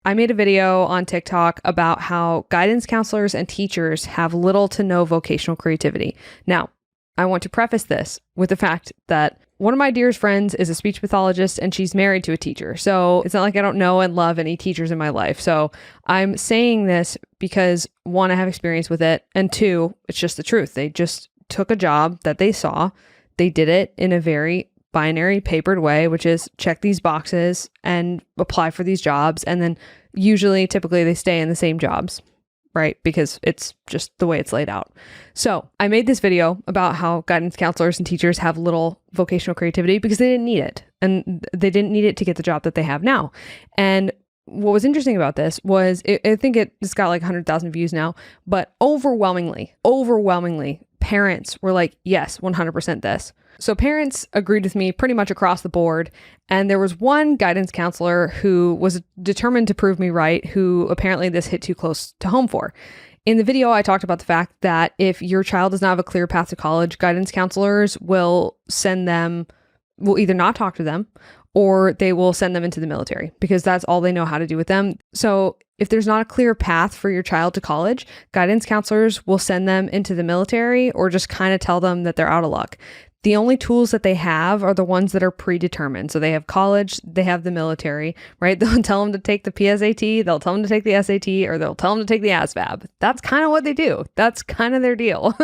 I made a video on TikTok about how guidance counselors and teachers have little to no vocational creativity. Now, I want to preface this with the fact that one of my dearest friends is a speech pathologist and she's married to a teacher. So it's not like I don't know and love any teachers in my life. So I'm saying this because one, I have experience with it. And two, it's just the truth. They just took a job that they saw. They did it in a very binary papered way, which is check these boxes and apply for these jobs. And then typically they stay in the same jobs, right? Because it's just the way it's laid out. So I made this video about how guidance counselors and teachers have little vocational creativity because they didn't need it. And they didn't need it to get the job that they have now. And what was interesting about this was, I think it's got like 100,000 views now, but overwhelmingly, parents were like, yes, 100% this. So parents agreed with me pretty much across the board. And there was one guidance counselor who was determined to prove me right, who apparently this hit too close to home for. In the video, I talked about the fact that if your child does not have a clear path to college, guidance counselors will either not talk to them or they will send them into the military because that's all they know how to do with them. So if there's not a clear path for your child to college, guidance counselors will send them into the military or just kind of tell them that they're out of luck. The only tools that they have are the ones that are predetermined. So they have college, they have the military, right? They'll tell them to take the PSAT, they'll tell them to take the SAT, or they'll tell them to take the ASVAB. That's kind of what they do. That's kind of their deal.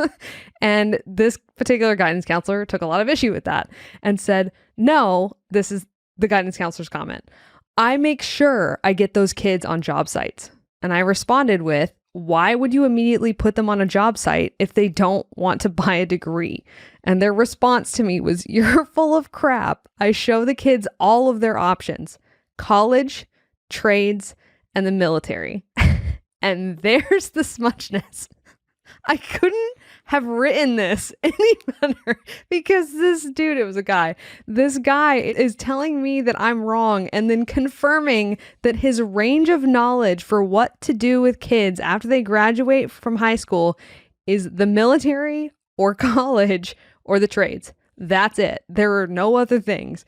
And this particular guidance counselor took a lot of issue with that and said, no, this is the guidance counselor's comment. I make sure I get those kids on job sites. And I responded with, why would you immediately put them on a job site if they don't want to buy a degree? And their response to me was, you're full of crap. I show the kids all of their options: college, trades, and the military. And there's the smudgeness. I couldn't have written this any better because this dude, it was a guy. This guy is telling me that I'm wrong and then confirming that his range of knowledge for what to do with kids after they graduate from high school is the military or college or the trades. That's it. There are no other things.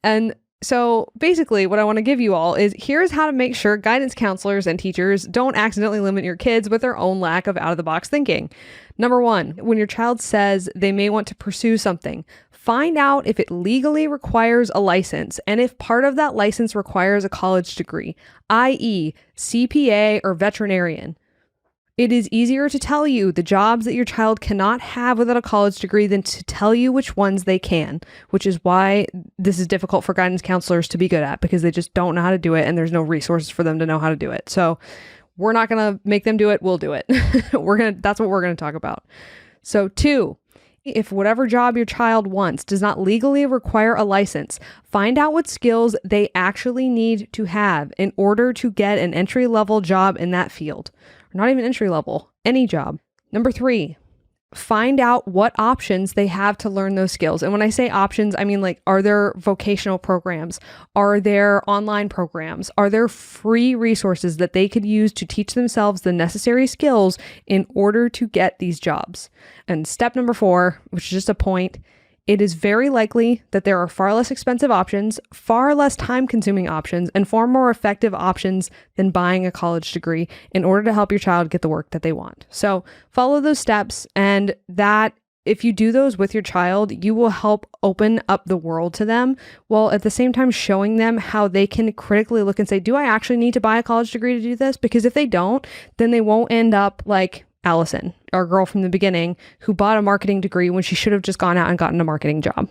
And so basically what I want to give you all is here's how to make sure guidance counselors and teachers don't accidentally limit your kids with their own lack of out-of-the-box thinking. Number one, when your child says they may want to pursue something, find out if it legally requires a license and if part of that license requires a college degree, i.e. CPA or veterinarian. It is easier to tell you the jobs that your child cannot have without a college degree than to tell you which ones they can, which is why this is difficult for guidance counselors to be good at because they just don't know how to do it and there's no resources for them to know how to do it. So we're not going to make them do it. We'll do it. That's what we're going to talk about. So 2, if whatever job your child wants does not legally require a license, find out what skills they actually need to have in order to get an entry-level job in that field. Not even entry level, any job. Number 3, find out what options they have to learn those skills. And when I say options, I mean like, are there vocational programs? Are there online programs? Are there free resources that they could use to teach themselves the necessary skills in order to get these jobs? And step number 4, which is just a point, it is very likely that there are far less expensive options, far less time-consuming options, and far more effective options than buying a college degree in order to help your child get the work that they want. So follow those steps, and that if you do those with your child, you will help open up the world to them, while at the same time showing them how they can critically look and say, do I actually need to buy a college degree to do this? Because if they don't, then they won't end up like Allison, our girl from the beginning, who bought a marketing degree when she should have just gone out and gotten a marketing job.